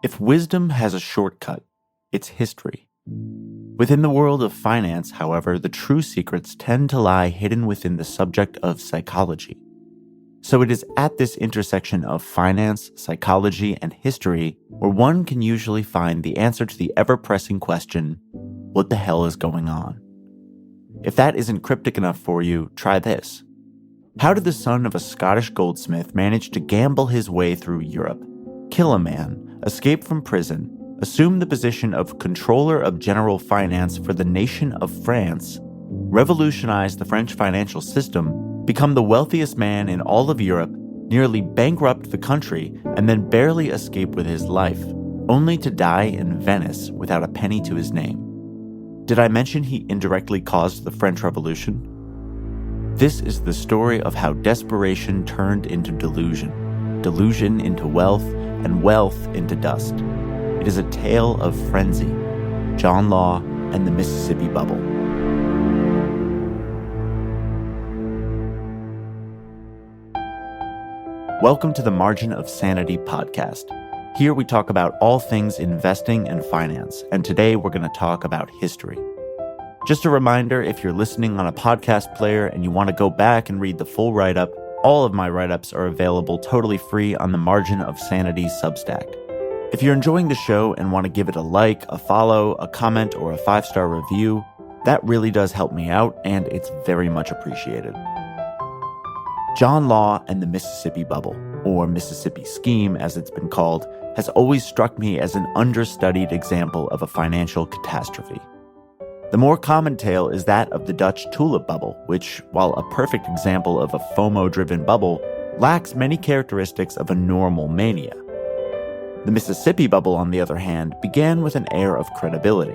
If wisdom has a shortcut, it's history. Within the world of finance, however, the true secrets tend to lie hidden within the subject of psychology. So it is at this intersection of finance, psychology, and history where one can usually find the answer to the ever-pressing question, what the hell is going on? If that isn't cryptic enough for you, try this. How did the son of a Scottish goldsmith manage to gamble his way through Europe, kill a man, escape from prison, assume the position of controller of general finance for the nation of France, revolutionize the French financial system, become the wealthiest man in all of Europe, nearly bankrupt the country, and then barely escape with his life, only to die in Venice without a penny to his name? Did I mention he indirectly caused the French Revolution? This is the story of how desperation turned into delusion, delusion into wealth, and wealth into dust. It is a tale of frenzy, John Law, and the Mississippi Bubble. Welcome to the Margin of Sanity podcast. Here we talk about all things investing and finance, and today we're going to talk about history. Just a reminder, if you're listening on a podcast player and you want to go back and read the full write-up, all of my write-ups are available totally free on the Margin of Sanity Substack. If you're enjoying the show and want to give it a like, a follow, a comment, or a 5-star review, that really does help me out, and it's very much appreciated. John Law and the Mississippi Bubble, or Mississippi Scheme as it's been called, has always struck me as an understudied example of a financial catastrophe. The more common tale is that of the Dutch tulip bubble, which, while a perfect example of a FOMO-driven bubble, lacks many characteristics of a normal mania. The Mississippi bubble, on the other hand, began with an air of credibility.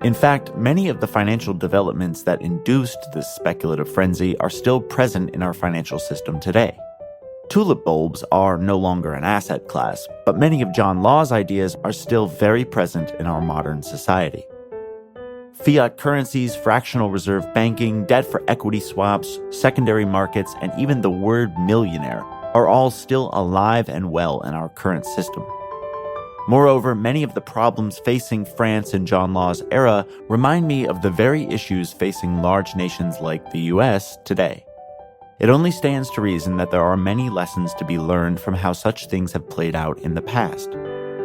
In fact, many of the financial developments that induced this speculative frenzy are still present in our financial system today. Tulip bulbs are no longer an asset class, but many of John Law's ideas are still very present in our modern society. Fiat currencies, fractional reserve banking, debt for equity swaps, secondary markets, and even the word millionaire are all still alive and well in our current system. Moreover, many of the problems facing France in John Law's era remind me of the very issues facing large nations like the US today. It only stands to reason that there are many lessons to be learned from how such things have played out in the past.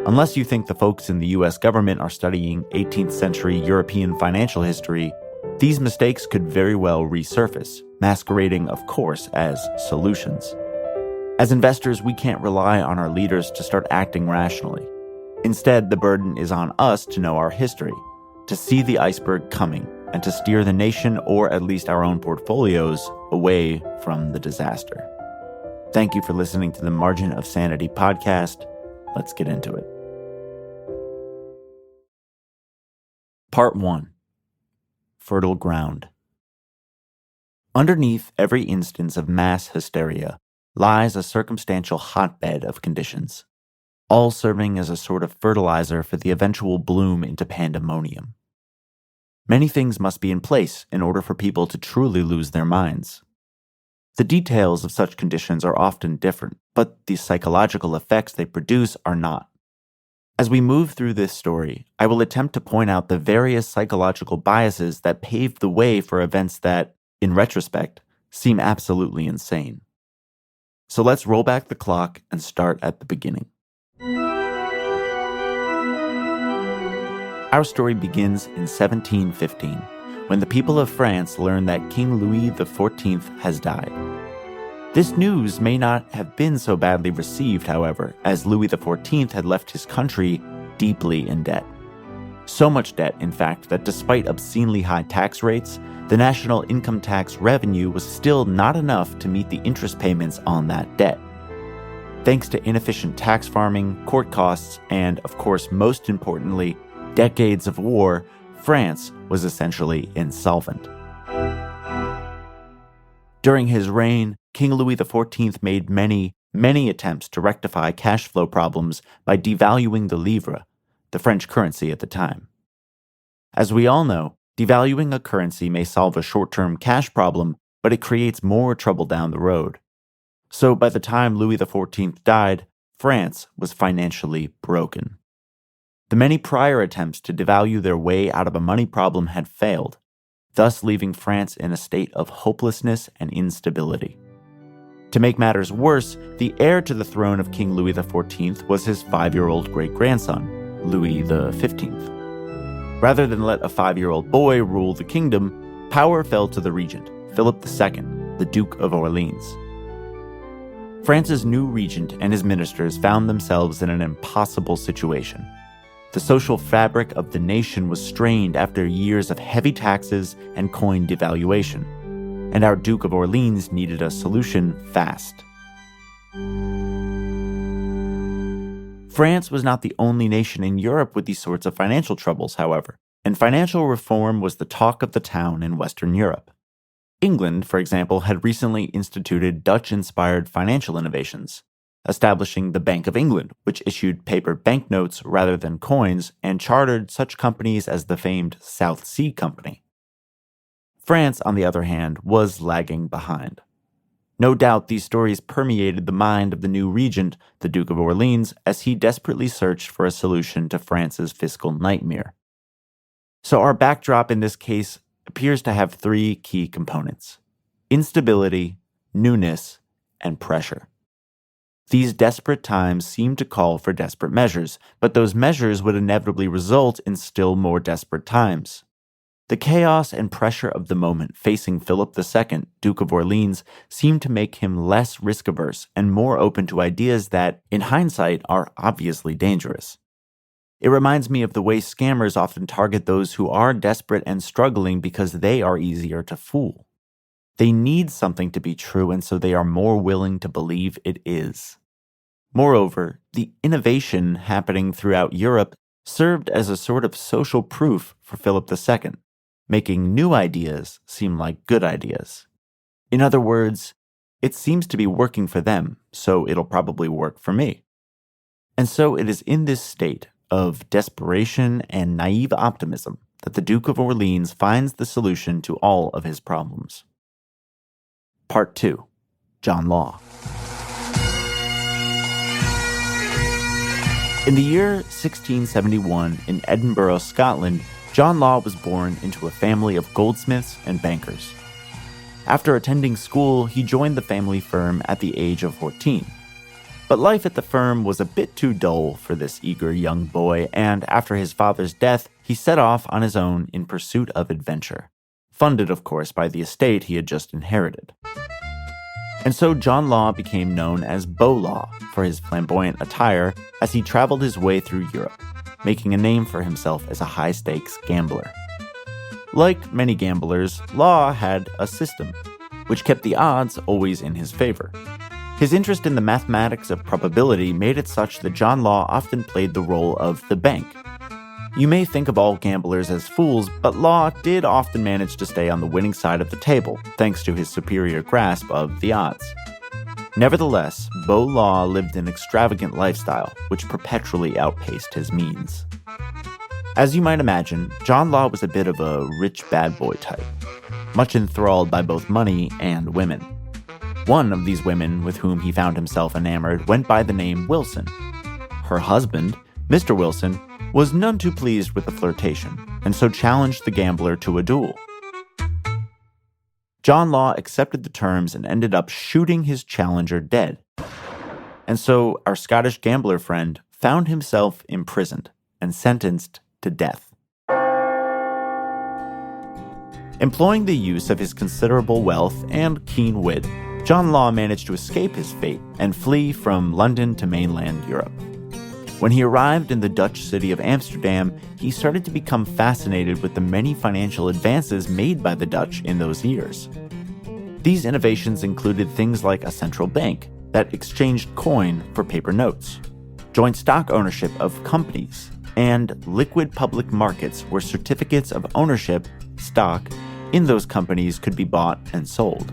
Unless you think the folks in the US government are studying 18th century European financial history, these mistakes could very well resurface, masquerading, of course, as solutions. As investors, we can't rely on our leaders to start acting rationally. Instead, the burden is on us to know our history, to see the iceberg coming, and to steer the nation, or at least our own portfolios, away from the disaster. Thank you for listening to the Margin of Sanity podcast. Let's get into it. Part 1. Fertile Ground. Underneath every instance of mass hysteria lies a circumstantial hotbed of conditions, all serving as a sort of fertilizer for the eventual bloom into pandemonium. Many things must be in place in order for people to truly lose their minds. The details of such conditions are often different, but the psychological effects they produce are not. As we move through this story, I will attempt to point out the various psychological biases that paved the way for events that, in retrospect, seem absolutely insane. So let's roll back the clock and start at the beginning. Our story begins in 1715, when the people of France learn that King Louis XIV has died. This news may not have been so badly received, however, as Louis XIV had left his country deeply in debt. So much debt, in fact, that despite obscenely high tax rates, the national income tax revenue was still not enough to meet the interest payments on that debt. Thanks to inefficient tax farming, court costs, and, of course, most importantly, decades of war, France was essentially insolvent. During his reign, King Louis XIV made many attempts to rectify cash flow problems by devaluing the livre, the French currency at the time. As we all know, devaluing a currency may solve a short-term cash problem, but it creates more trouble down the road. So by the time Louis XIV died, France was financially broken. The many prior attempts to devalue their way out of a money problem had failed, thus leaving France in a state of hopelessness and instability. To make matters worse, the heir to the throne of King Louis XIV was his 5-year-old great-grandson, Louis XV. Rather than let a 5-year-old boy rule the kingdom, power fell to the regent, Philip II, the Duke of Orleans. France's new regent and his ministers found themselves in an impossible situation. The social fabric of the nation was strained after years of heavy taxes and coin devaluation, and our Duke of Orleans needed a solution fast. France was not the only nation in Europe with these sorts of financial troubles, however, and financial reform was the talk of the town in Western Europe. England, for example, had recently instituted Dutch-inspired financial innovations, establishing the Bank of England, which issued paper banknotes rather than coins and chartered such companies as the famed South Sea Company. France, on the other hand, was lagging behind. No doubt these stories permeated the mind of the new regent, the Duke of Orleans, as he desperately searched for a solution to France's fiscal nightmare. So our backdrop in this case appears to have 3 key components: instability, newness, and pressure. These desperate times seemed to call for desperate measures, but those measures would inevitably result in still more desperate times. The chaos and pressure of the moment facing Philip II, Duke of Orleans, seemed to make him less risk-averse and more open to ideas that, in hindsight, are obviously dangerous. It reminds me of the way scammers often target those who are desperate and struggling because they are easier to fool. They need something to be true, and so they are more willing to believe it is. Moreover, the innovation happening throughout Europe served as a sort of social proof for Philip II, making new ideas seem like good ideas. In other words, it seems to be working for them, so it'll probably work for me. And so it is in this state of desperation and naive optimism that the Duke of Orleans finds the solution to all of his problems. Part 2. John Law. In the year 1671, in Edinburgh, Scotland, John Law was born into a family of goldsmiths and bankers. After attending school, he joined the family firm at the age of 14. But life at the firm was a bit too dull for this eager young boy, and after his father's death, he set off on his own in pursuit of adventure, funded, of course, by the estate he had just inherited. And so John Law became known as Beau Law for his flamboyant attire as he traveled his way through Europe, making a name for himself as a high-stakes gambler. Like many gamblers, Law had a system, which kept the odds always in his favor. His interest in the mathematics of probability made it such that John Law often played the role of the bank. You may think of all gamblers as fools, but Law did often manage to stay on the winning side of the table, thanks to his superior grasp of the odds. Nevertheless, Beau Law lived an extravagant lifestyle, which perpetually outpaced his means. As you might imagine, John Law was a bit of a rich bad boy type, much enthralled by both money and women. One of these women with whom he found himself enamored went by the name Wilson. Her husband, Mr. Wilson, was none too pleased with the flirtation, and so challenged the gambler to a duel. John Law accepted the terms and ended up shooting his challenger dead. And so our Scottish gambler friend found himself imprisoned and sentenced to death. Employing the use of his considerable wealth and keen wit, John Law managed to escape his fate and flee from London to mainland Europe. When he arrived in the Dutch city of Amsterdam, he started to become fascinated with the many financial advances made by the Dutch in those years. These innovations included things like a central bank that exchanged coin for paper notes, joint stock ownership of companies, and liquid public markets where certificates of ownership, stock, in those companies could be bought and sold.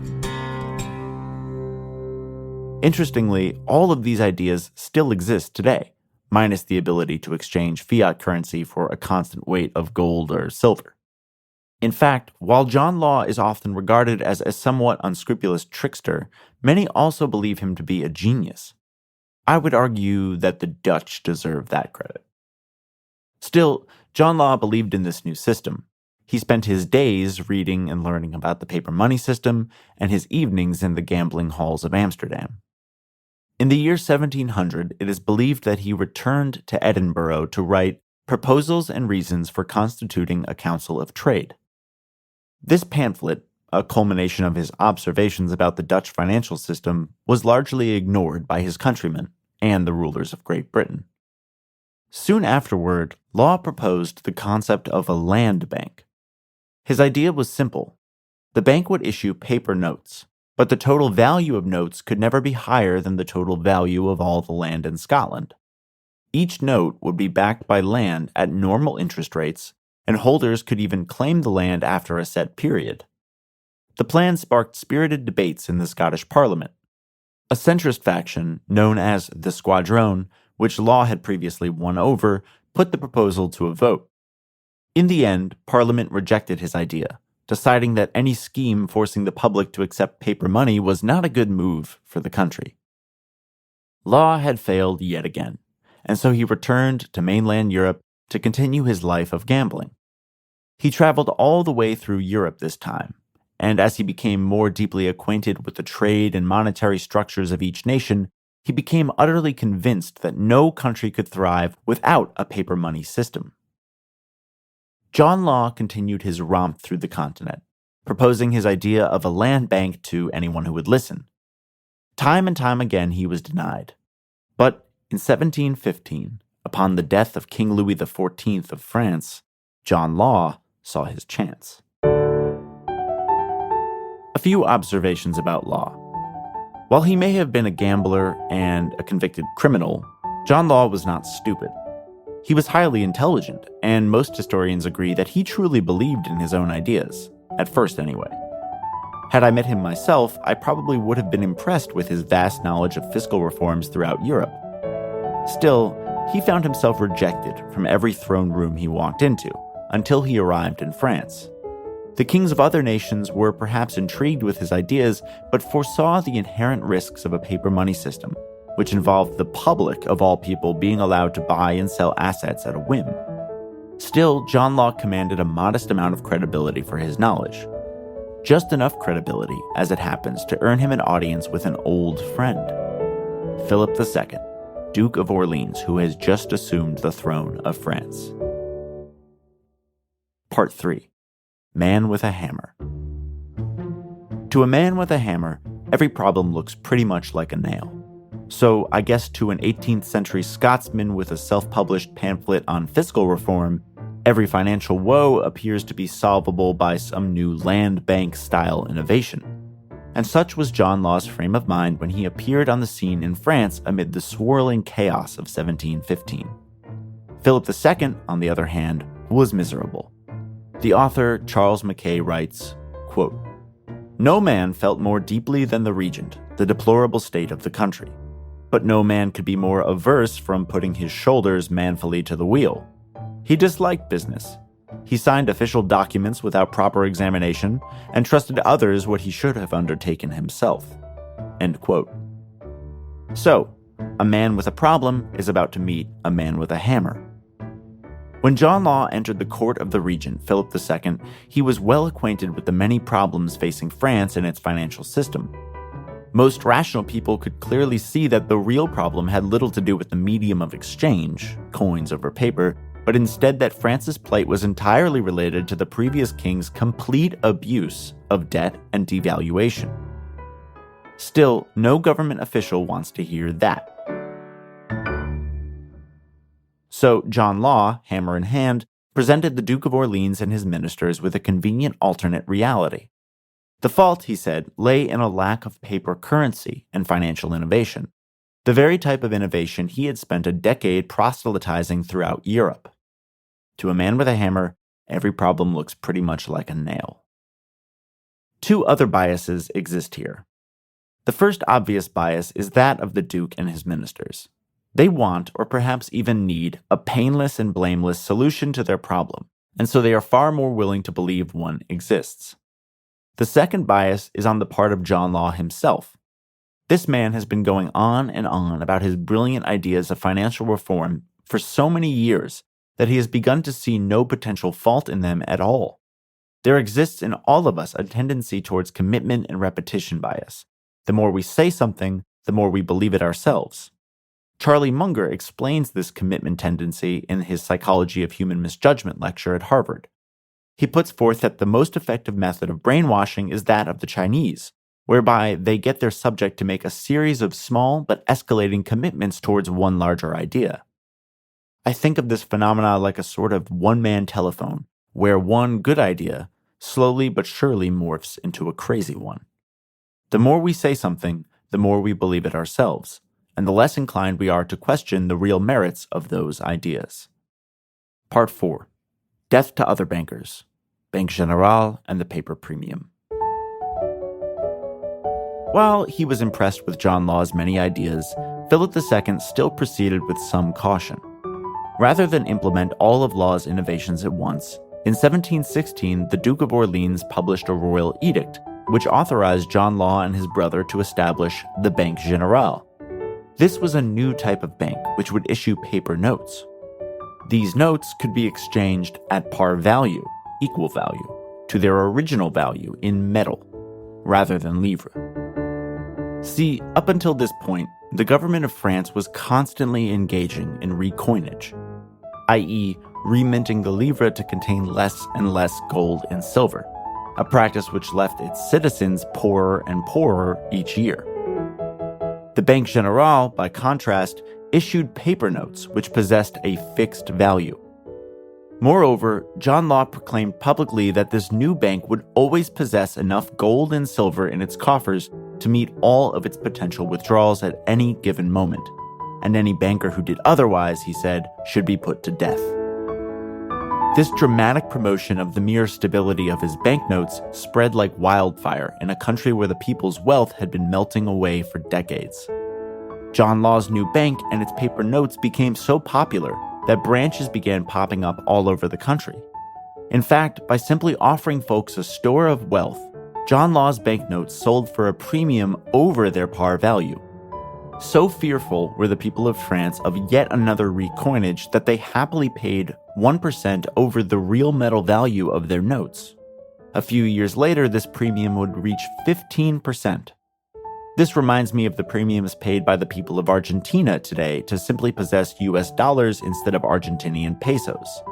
Interestingly, all of these ideas still exist today, minus the ability to exchange fiat currency for a constant weight of gold or silver. In fact, while John Law is often regarded as a somewhat unscrupulous trickster, many also believe him to be a genius. I would argue that the Dutch deserve that credit. Still, John Law believed in this new system. He spent his days reading and learning about the paper money system and his evenings in the gambling halls of Amsterdam. In the year 1700, it is believed that he returned to Edinburgh to write Proposals and Reasons for Constituting a Council of Trade. This pamphlet, a culmination of his observations about the Dutch financial system, was largely ignored by his countrymen and the rulers of Great Britain. Soon afterward, Law proposed the concept of a land bank. His idea was simple. The bank would issue paper notes, but the total value of notes could never be higher than the total value of all the land in Scotland. Each note would be backed by land at normal interest rates, and holders could even claim the land after a set period. The plan sparked spirited debates in the Scottish Parliament. A centrist faction, known as the Squadrone, which Law had previously won over, put the proposal to a vote. In the end, Parliament rejected his idea, deciding that any scheme forcing the public to accept paper money was not a good move for the country. Law had failed yet again, and so he returned to mainland Europe to continue his life of gambling. He traveled all the way through Europe this time, and as he became more deeply acquainted with the trade and monetary structures of each nation, he became utterly convinced that no country could thrive without a paper money system. John Law continued his romp through the continent, proposing his idea of a land bank to anyone who would listen. Time and time again he was denied. But in 1715, upon the death of King Louis XIV of France, John Law saw his chance. A few observations about Law. While he may have been a gambler and a convicted criminal, John Law was not stupid. He was highly intelligent, and most historians agree that he truly believed in his own ideas, at first anyway. Had I met him myself, I probably would have been impressed with his vast knowledge of fiscal reforms throughout Europe. Still, he found himself rejected from every throne room he walked into, until he arrived in France. The kings of other nations were perhaps intrigued with his ideas, but foresaw the inherent risks of a paper money system, which involved the public of all people being allowed to buy and sell assets at a whim. Still, John Law commanded a modest amount of credibility for his knowledge. Just enough credibility, as it happens, to earn him an audience with an old friend, Philip II, Duke of Orleans, who has just assumed the throne of France. Part 3. Man with a Hammer. To a man with a hammer, every problem looks pretty much like a nail. So I guess to an 18th century Scotsman with a self-published pamphlet on fiscal reform, every financial woe appears to be solvable by some new land bank-style innovation. And such was John Law's frame of mind when he appeared on the scene in France amid the swirling chaos of 1715. Philip II, on the other hand, was miserable. The author, Charles Mackay, writes, quote, "No man felt more deeply than the regent the deplorable state of the country. But no man could be more averse from putting his shoulders manfully to the wheel. He disliked business. He signed official documents without proper examination and trusted others what he should have undertaken himself." End quote. So, a man with a problem is about to meet a man with a hammer. When John Law entered the court of the regent, Philip II, he was well acquainted with the many problems facing France and its financial system. Most rational people could clearly see that the real problem had little to do with the medium of exchange, coins over paper, but instead that France's plight was entirely related to the previous king's complete abuse of debt and devaluation. Still, no government official wants to hear that. So John Law, hammer in hand, presented the Duke of Orleans and his ministers with a convenient alternate reality. The fault, he said, lay in a lack of paper currency and financial innovation, the very type of innovation he had spent a decade proselytizing throughout Europe. To a man with a hammer, every problem looks pretty much like a nail. Two other biases exist here. The first obvious bias is that of the Duke and his ministers. They want, or perhaps even need, a painless and blameless solution to their problem, and so they are far more willing to believe one exists. The second bias is on the part of John Law himself. This man has been going on and on about his brilliant ideas of financial reform for so many years that he has begun to see no potential fault in them at all. There exists in all of us a tendency towards commitment and repetition bias. The more we say something, the more we believe it ourselves. Charlie Munger explains this commitment tendency in his Psychology of Human Misjudgment lecture at Harvard. He puts forth that the most effective method of brainwashing is that of the Chinese, whereby they get their subject to make a series of small but escalating commitments towards one larger idea. I think of this phenomena like a sort of one-man telephone, where one good idea slowly but surely morphs into a crazy one. The more we say something, the more we believe it ourselves, and the less inclined we are to question the real merits of those ideas. Part 4. Death to Other Bankers, Banque Générale and the Paper Premium. While he was impressed with John Law's many ideas, Philip II still proceeded with some caution. Rather than implement all of Law's innovations at once, in 1716 the Duke of Orleans published a royal edict which authorized John Law and his brother to establish the Banque Générale. This was a new type of bank which would issue paper notes. These notes could be exchanged at par value, equal value, to their original value in metal, rather than livre. See, up until this point, the government of France was constantly engaging in recoinage, i.e., reminting the livre to contain less and less gold and silver, a practice which left its citizens poorer and poorer each year. The Banque Générale, by contrast, issued paper notes which possessed a fixed value. Moreover, John Law proclaimed publicly that this new bank would always possess enough gold and silver in its coffers to meet all of its potential withdrawals at any given moment, and any banker who did otherwise, he said, should be put to death. This dramatic promotion of the mere stability of his banknotes spread like wildfire in a country where the people's wealth had been melting away for decades. John Law's new bank and its paper notes became so popular that branches began popping up all over the country. In fact, by simply offering folks a store of wealth, John Law's banknotes sold for a premium over their par value. So fearful were the people of France of yet another recoinage that they happily paid 1% over the real metal value of their notes. A few years later, this premium would reach 15%. This reminds me of the premiums paid by the people of Argentina today to simply possess US dollars instead of Argentinian pesos.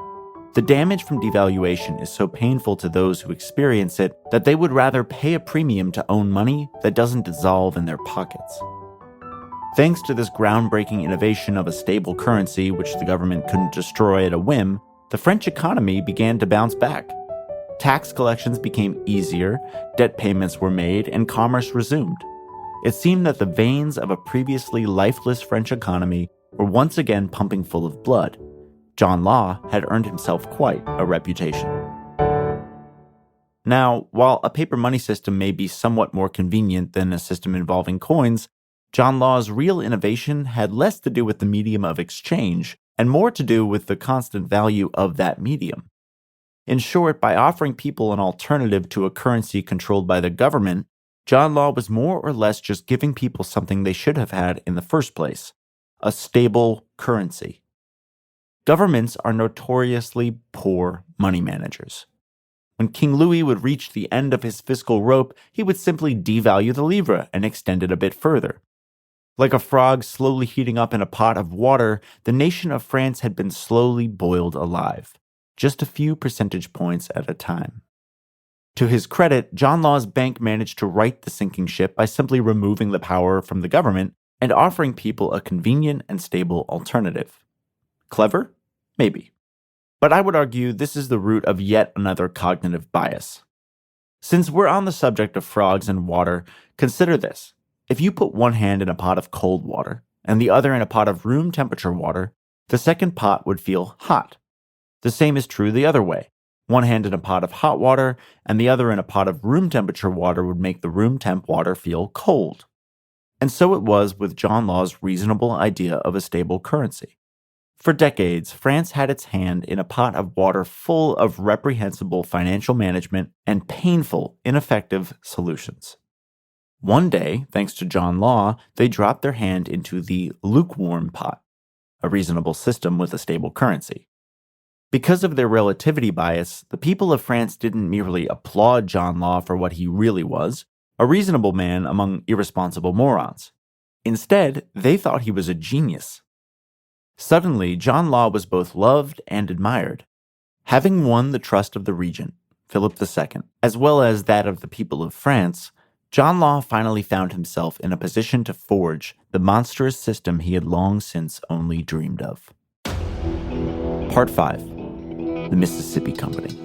The damage from devaluation is so painful to those who experience it that they would rather pay a premium to own money that doesn't dissolve in their pockets. Thanks to this groundbreaking innovation of a stable currency which the government couldn't destroy at a whim, the French economy began to bounce back. Tax collections became easier, debt payments were made, and commerce resumed. It seemed that the veins of a previously lifeless French economy were once again pumping full of blood. John Law had earned himself quite a reputation. Now, while a paper money system may be somewhat more convenient than a system involving coins, John Law's real innovation had less to do with the medium of exchange and more to do with the constant value of that medium. In short, by offering people an alternative to a currency controlled by the government, John Law was more or less just giving people something they should have had in the first place, a stable currency. Governments are notoriously poor money managers. When King Louis would reach the end of his fiscal rope, he would simply devalue the livre and extend it a bit further. Like a frog slowly heating up in a pot of water, the nation of France had been slowly boiled alive, just a few percentage points at a time. To his credit, John Law's bank managed to right the sinking ship by simply removing the power from the government and offering people a convenient and stable alternative. Clever? Maybe. But I would argue this is the root of yet another cognitive bias. Since we're on the subject of frogs and water, consider this. If you put one hand in a pot of cold water and the other in a pot of room temperature water, the second pot would feel hot. The same is true the other way. One hand in a pot of hot water and the other in a pot of room temperature water would make the room temp water feel cold. And so it was with John Law's reasonable idea of a stable currency. For decades, France had its hand in a pot of water full of reprehensible financial management and painful, ineffective solutions. One day, thanks to John Law, they dropped their hand into the lukewarm pot, a reasonable system with a stable currency. Because of their relativity bias, the people of France didn't merely applaud John Law for what he really was, a reasonable man among irresponsible morons. Instead, they thought he was a genius. Suddenly, John Law was both loved and admired. Having won the trust of the regent, Philip II, as well as that of the people of France, John Law finally found himself in a position to forge the monstrous system he had long since only dreamed of. Part 5. The Mississippi Company.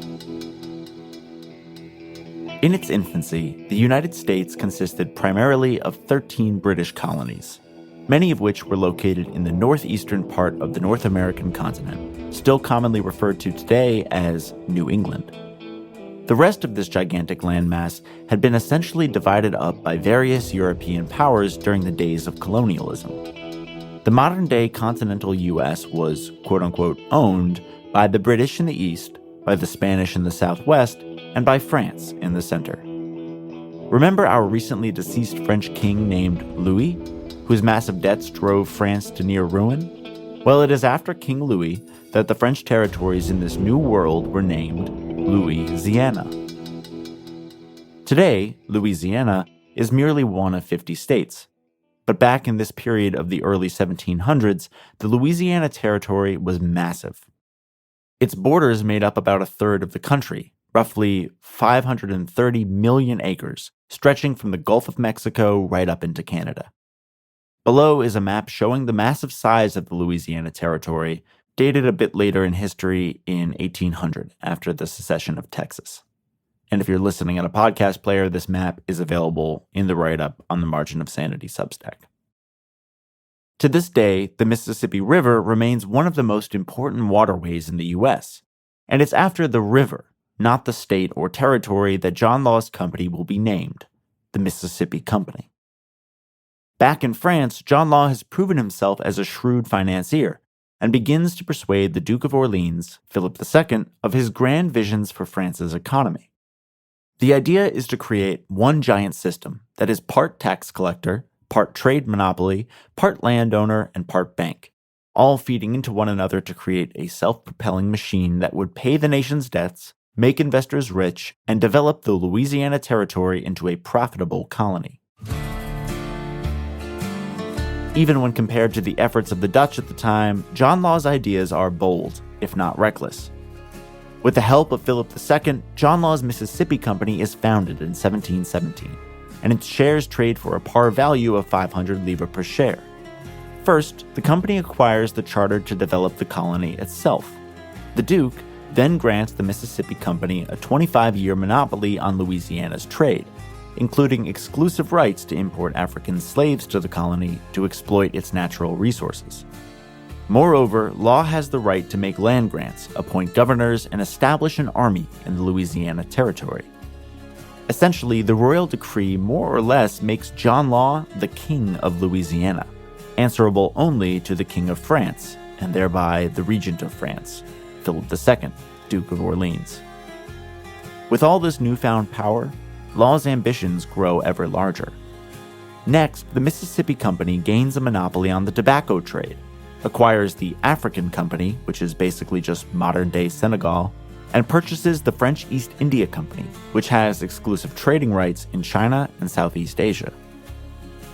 In its infancy, the United States consisted primarily of 13 British colonies, many of which were located in the northeastern part of the North American continent, still commonly referred to today as New England. The rest of this gigantic landmass had been essentially divided up by various European powers during the days of colonialism. The modern-day continental U.S. was, quote-unquote, owned by the British in the east, by the Spanish in the southwest, and by France in the center. Remember our recently deceased French king named Louis, whose massive debts drove France to near ruin? Well, it is after King Louis that the French territories in this new world were named Louisiana. Today, Louisiana is merely one of 50 states. But back in this period of the early 1700s, the Louisiana Territory was massive. Its borders made up about a third of the country, roughly 530 million acres, stretching from the Gulf of Mexico right up into Canada. Below is a map showing the massive size of the Louisiana Territory, dated a bit later in history in 1800, after the secession of Texas. And if you're listening on a podcast player, this map is available in the write-up on the Margin of Sanity Substack. To this day, the Mississippi River remains one of the most important waterways in the U.S., and it's after the river, not the state or territory, that John Law's company will be named, the Mississippi Company. Back in France, John Law has proven himself as a shrewd financier and begins to persuade the Duke of Orleans, Philip II, of his grand visions for France's economy. The idea is to create one giant system that is part tax collector, part trade monopoly, part landowner, and part bank, all feeding into one another to create a self-propelling machine that would pay the nation's debts, make investors rich, and develop the Louisiana Territory into a profitable colony. Even when compared to the efforts of the Dutch at the time, John Law's ideas are bold, if not reckless. With the help of Philip II, John Law's Mississippi Company is founded in 1717, and its shares trade for a par value of 500 livres per share. First, the company acquires the charter to develop the colony itself. The Duke then grants the Mississippi Company a 25-year monopoly on Louisiana's trade, including exclusive rights to import African slaves to the colony to exploit its natural resources. Moreover, Law has the right to make land grants, appoint governors, and establish an army in the Louisiana Territory. Essentially, the royal decree more or less makes John Law the King of Louisiana, answerable only to the King of France, and thereby the Regent of France, Philip II, Duke of Orleans. With all this newfound power, Law's ambitions grow ever larger. Next, the Mississippi Company gains a monopoly on the tobacco trade, acquires the African Company, which is basically just modern-day Senegal, and purchases the French East India Company, which has exclusive trading rights in China and Southeast Asia.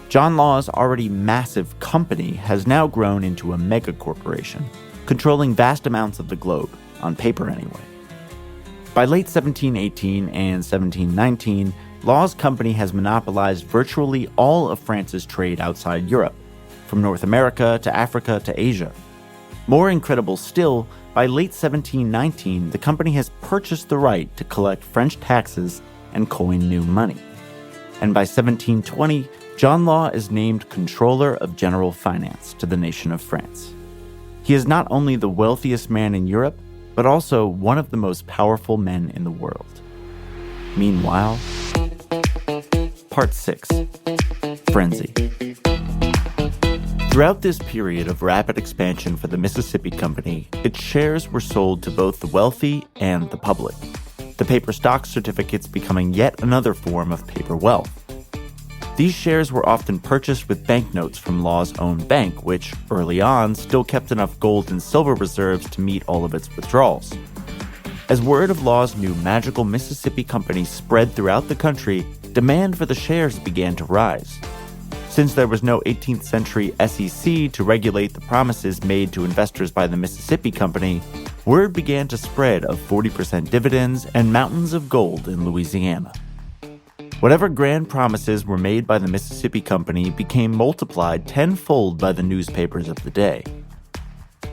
John Law's already massive company has now grown into a mega-corporation, controlling vast amounts of the globe, on paper anyway. By late 1718 and 1719, Law's company has monopolized virtually all of France's trade outside Europe, from North America to Africa to Asia. More incredible still, by late 1719, the company has purchased the right to collect French taxes and coin new money. And by 1720, John Law is named Controller of General Finance to the nation of France. He is not only the wealthiest man in Europe, but also one of the most powerful men in the world. Meanwhile, Part 6. Frenzy. Throughout this period of rapid expansion for the Mississippi Company, its shares were sold to both the wealthy and the public, the paper stock certificates becoming yet another form of paper wealth. These shares were often purchased with banknotes from Law's own bank, which, early on, still kept enough gold and silver reserves to meet all of its withdrawals. As word of Law's new magical Mississippi Company spread throughout the country, demand for the shares began to rise. Since there was no 18th century SEC to regulate the promises made to investors by the Mississippi Company, word began to spread of 40% dividends and mountains of gold in Louisiana. Whatever grand promises were made by the Mississippi Company became multiplied tenfold by the newspapers of the day.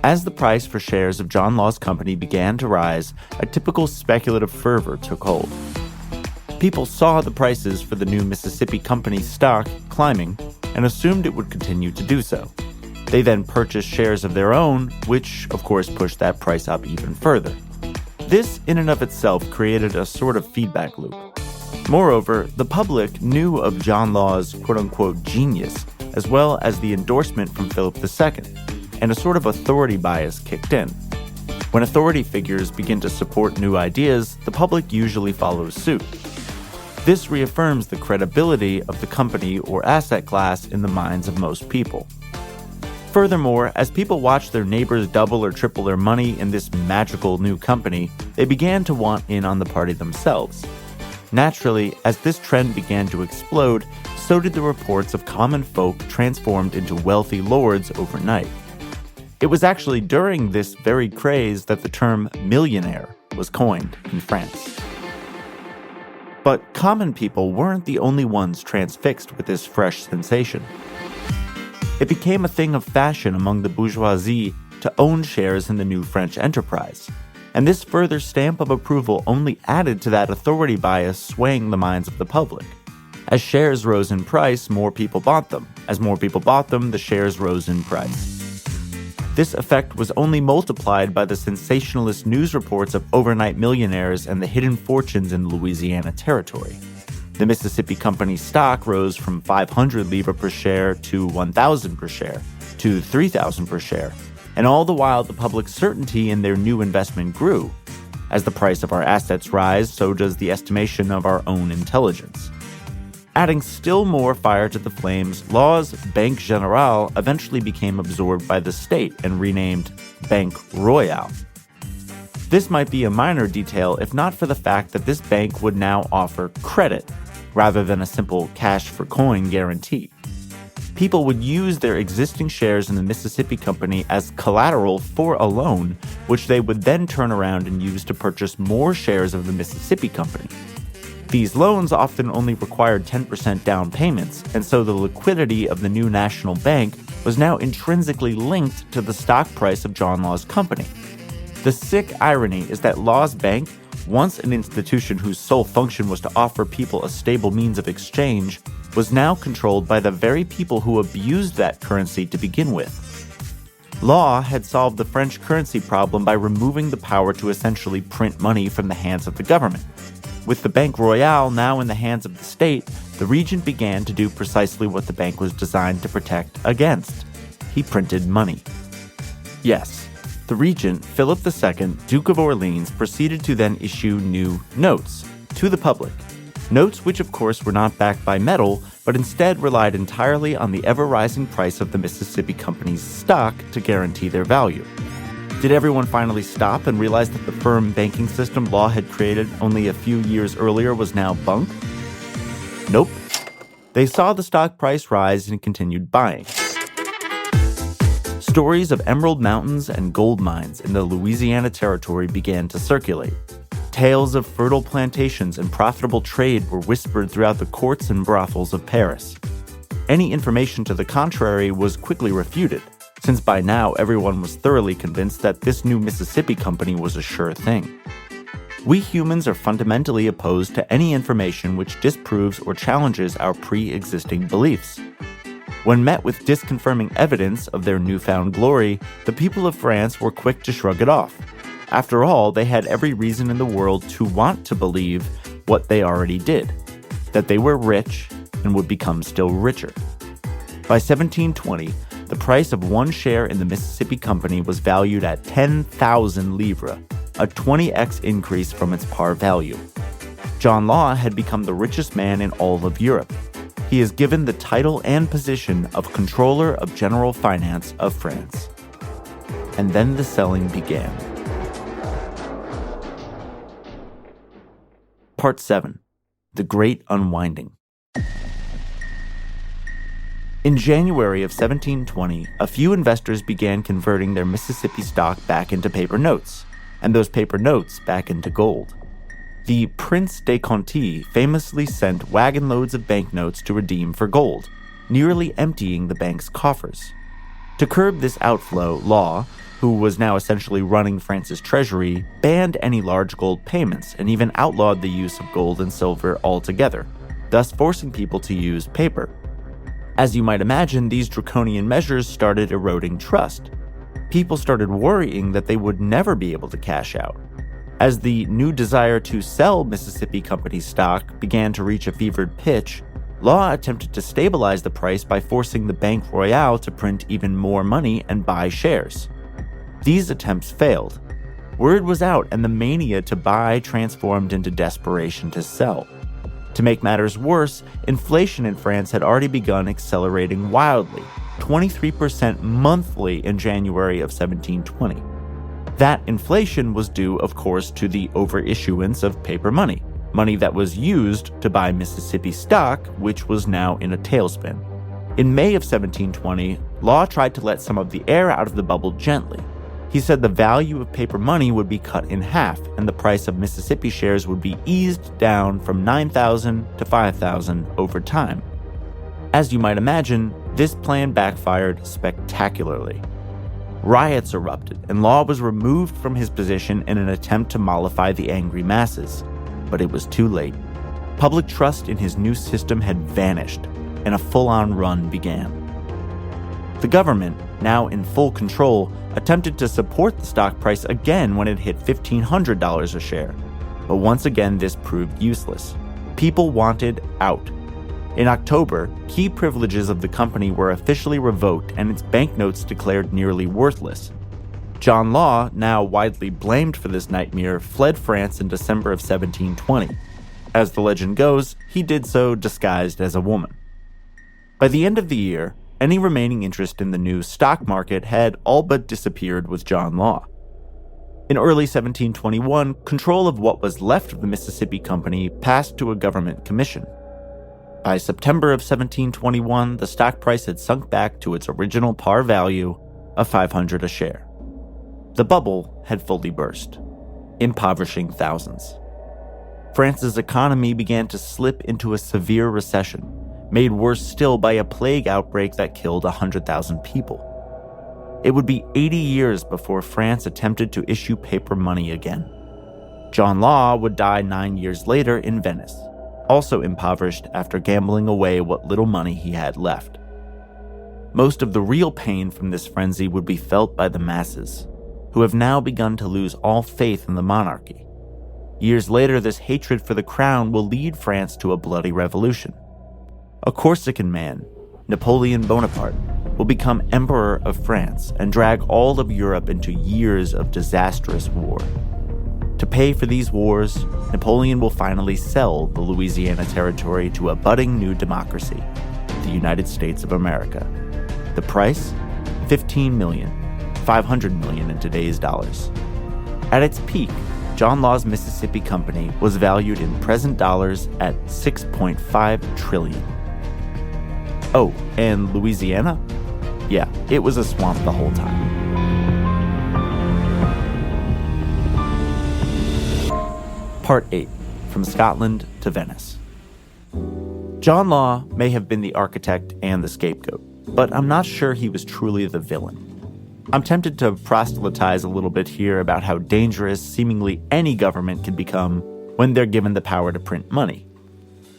As the price for shares of John Law's company began to rise, a typical speculative fervor took hold. People saw the prices for the new Mississippi Company stock climbing and assumed it would continue to do so. They then purchased shares of their own, which, of course, pushed that price up even further. This, in and of itself, created a sort of feedback loop. Moreover, the public knew of John Law's quote-unquote genius, as well as the endorsement from Philip II, and a sort of authority bias kicked in. When authority figures begin to support new ideas, the public usually follows suit. This reaffirms the credibility of the company or asset class in the minds of most people. Furthermore, as people watched their neighbors double or triple their money in this magical new company, they began to want in on the party themselves. Naturally, as this trend began to explode, so did the reports of common folk transformed into wealthy lords overnight. It was actually during this very craze that the term millionaire was coined in France. But common people weren't the only ones transfixed with this fresh sensation. It became a thing of fashion among the bourgeoisie to own shares in the new French enterprise. And this further stamp of approval only added to that authority bias swaying the minds of the public. As shares rose in price, more people bought them. As more people bought them, the shares rose in price. This effect was only multiplied by the sensationalist news reports of overnight millionaires and the hidden fortunes in Louisiana Territory. The Mississippi Company stock rose from 500 livres per share to 1,000 per share, to 3,000 per share. And all the while, the public's certainty in their new investment grew. As the price of our assets rise, so does the estimation of our own intelligence. Adding still more fire to the flames, Law's Banque Générale eventually became absorbed by the state and renamed Banque Royale. This might be a minor detail if not for the fact that this bank would now offer credit, rather than a simple cash-for-coin guarantee. People would use their existing shares in the Mississippi Company as collateral for a loan, which they would then turn around and use to purchase more shares of the Mississippi Company. These loans often only required 10% down payments, and so the liquidity of the new national bank was now intrinsically linked to the stock price of John Law's company. The sick irony is that Law's bank, once an institution whose sole function was to offer people a stable means of exchange, was now controlled by the very people who abused that currency to begin with. Law had solved the French currency problem by removing the power to essentially print money from the hands of the government. With the Banque Royale now in the hands of the state, the regent began to do precisely what the bank was designed to protect against. He printed money. Yes, the regent, Philip II, Duke of Orleans, proceeded to then issue new notes to the public. Notes which, of course, were not backed by metal, but instead relied entirely on the ever-rising price of the Mississippi Company's stock to guarantee their value. Did everyone finally stop and realize that the firm banking system Law had created only a few years earlier was now bunk? Nope. They saw the stock price rise and continued buying. Stories of emerald mountains and gold mines in the Louisiana Territory began to circulate. Tales of fertile plantations and profitable trade were whispered throughout the courts and brothels of Paris. Any information to the contrary was quickly refuted, since by now everyone was thoroughly convinced that this new Mississippi Company was a sure thing. We humans are fundamentally opposed to any information which disproves or challenges our pre-existing beliefs. When met with disconfirming evidence of their newfound glory, the people of France were quick to shrug it off. After all, they had every reason in the world to want to believe what they already did, that they were rich and would become still richer. By 1720, the price of one share in the Mississippi Company was valued at 10,000 livres, a 20x increase from its par value. John Law had become the richest man in all of Europe. he is given the title and position of Controller of General Finance of France. And then the selling began. Part 7. The Great Unwinding. In January of 1720, a few investors began converting their Mississippi stock back into paper notes, and those paper notes back into gold. The Prince de Conti famously sent wagon loads of banknotes to redeem for gold, nearly emptying the bank's coffers. To curb this outflow, Law, who was now essentially running France's treasury, banned any large gold payments and even outlawed the use of gold and silver altogether, thus forcing people to use paper. As you might imagine, these draconian measures started eroding trust. People started worrying that they would never be able to cash out. As the new desire to sell Mississippi Company stock began to reach a fevered pitch, Law attempted to stabilize the price by forcing the Banque Royale to print even more money and buy shares. These attempts failed. Word was out, and the mania to buy transformed into desperation to sell. To make matters worse, inflation in France had already begun accelerating wildly, 23% monthly in January of 1720. That inflation was due, of course, to the overissuance of paper money that was used to buy Mississippi stock, which was now in a tailspin. In May of 1720, Law tried to let some of the air out of the bubble gently. He said the value of paper money would be cut in half, and the price of Mississippi shares would be eased down from $9,000 to $5,000 over time. As you might imagine, this plan backfired spectacularly. Riots erupted, and Law was removed from his position in an attempt to mollify the angry masses. But it was too late. Public trust in his new system had vanished, and a full-on run began. The government, now in full control, attempted to support the stock price again when it hit $1,500 a share. But once again, this proved useless. People wanted out. In October, key privileges of the company were officially revoked and its banknotes declared nearly worthless. John Law, now widely blamed for this nightmare, fled France in December of 1720. As the legend goes, he did so disguised as a woman. By the end of the year, any remaining interest in the new stock market had all but disappeared with John Law. In early 1721, control of what was left of the Mississippi Company passed to a government commission. By September of 1721, the stock price had sunk back to its original par value of $500 a share. The bubble had fully burst, impoverishing thousands. France's economy began to slip into a severe recession, made worse still by a plague outbreak that killed 100,000 people. It would be 80 years before France attempted to issue paper money again. John Law would die 9 years later in Venice, also impoverished after gambling away what little money he had left. Most of the real pain from this frenzy would be felt by the masses, who have now begun to lose all faith in the monarchy. Years later, this hatred for the crown will lead France to a bloody revolution. A Corsican man, Napoleon Bonaparte, will become Emperor of France and drag all of Europe into years of disastrous war. To pay for these wars, Napoleon will finally sell the Louisiana Territory to a budding new democracy, the United States of America. The price? $15 million, $500 million in today's dollars. At its peak, John Law's Mississippi Company was valued in present dollars at $6.5 trillion. Oh, and Louisiana? Yeah, it was a swamp the whole time. Part 8. From Scotland to Venice. John Law may have been the architect and the scapegoat, but I'm not sure he was truly the villain. I'm tempted to proselytize a little bit here about how dangerous seemingly any government can become when they're given the power to print money.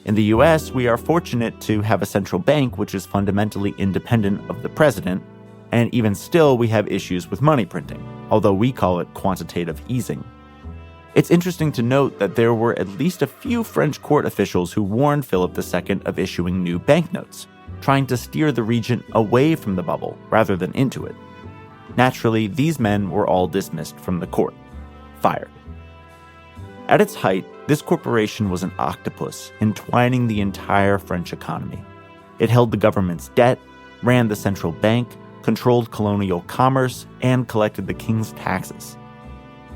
In the US, we are fortunate to have a central bank which is fundamentally independent of the president, and even still we have issues with money printing, although we call it quantitative easing. It's interesting to note that there were at least a few French court officials who warned Philip II of issuing new banknotes, trying to steer the region away from the bubble rather than into it. Naturally, these men were all dismissed from the court, fired. At its height, this corporation was an octopus entwining the entire French economy. It held the government's debt, ran the central bank, controlled colonial commerce, and collected the king's taxes.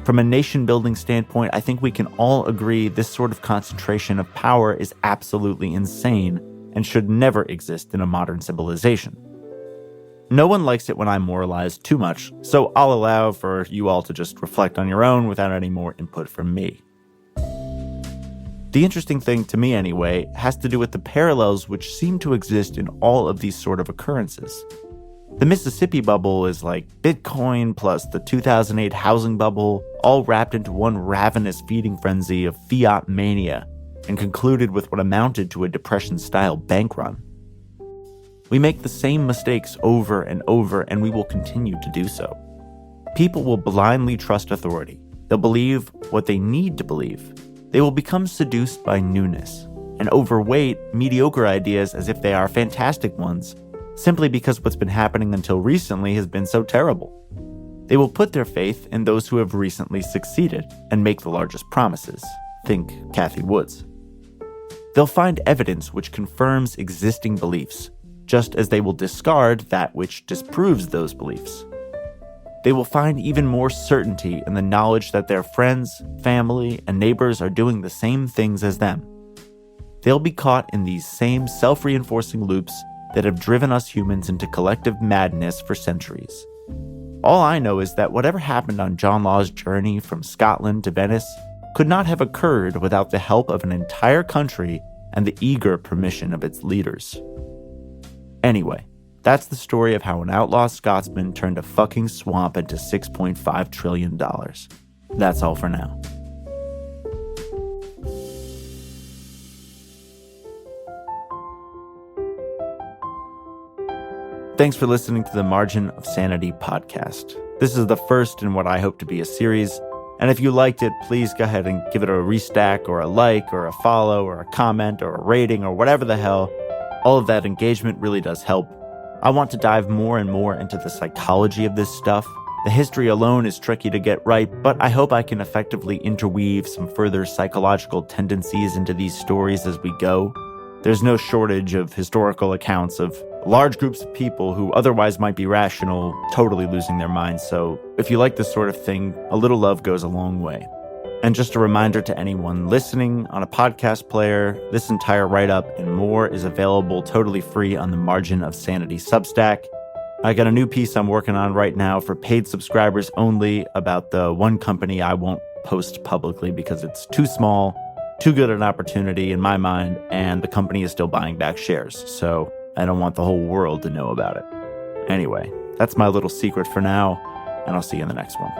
From a nation-building standpoint, I think we can all agree this sort of concentration of power is absolutely insane and should never exist in a modern civilization. No one likes it when I moralize too much, so I'll allow for you all to just reflect on your own without any more input from me. The interesting thing, to me anyway, has to do with the parallels which seem to exist in all of these sort of occurrences. The Mississippi bubble is like Bitcoin plus the 2008 housing bubble, all wrapped into one ravenous feeding frenzy of fiat mania, and concluded with what amounted to a Depression-style bank run. We make the same mistakes over and over, and we will continue to do so. People will blindly trust authority. They'll believe what they need to believe. They will become seduced by newness and overweight mediocre ideas as if they are fantastic ones, simply because what's been happening until recently has been so terrible. They will put their faith in those who have recently succeeded and make the largest promises. Think Kathy Woods. They'll find evidence which confirms existing beliefs, just as they will discard that which disproves those beliefs. They will find even more certainty in the knowledge that their friends, family, and neighbors are doing the same things as them. They'll be caught in these same self-reinforcing loops that have driven us humans into collective madness for centuries. All I know is that whatever happened on John Law's journey from Scotland to Venice could not have occurred without the help of an entire country and the eager permission of its leaders. Anyway, that's the story of how an outlaw Scotsman turned a fucking swamp into $6.5 trillion. That's all for now. Thanks for listening to the Margin of Sanity podcast. This is the first in what I hope to be a series, and if you liked it, please go ahead and give it a restack or a like or a follow or a comment or a rating or whatever the hell. All of that engagement really does help. I want to dive more and more into the psychology of this stuff. The history alone is tricky to get right, but I hope I can effectively interweave some further psychological tendencies into these stories as we go. There's no shortage of historical accounts of large groups of people who otherwise might be rational, totally losing their minds. So if you like this sort of thing, a little love goes a long way. And just a reminder to anyone listening on a podcast player, this entire write-up and more is available totally free on the Margin of Sanity Substack. I got a new piece I'm working on right now for paid subscribers only about the one company I won't post publicly because it's too small, too good an opportunity in my mind, and the company is still buying back shares, so I don't want the whole world to know about it. Anyway, that's my little secret for now, and I'll see you in the next one.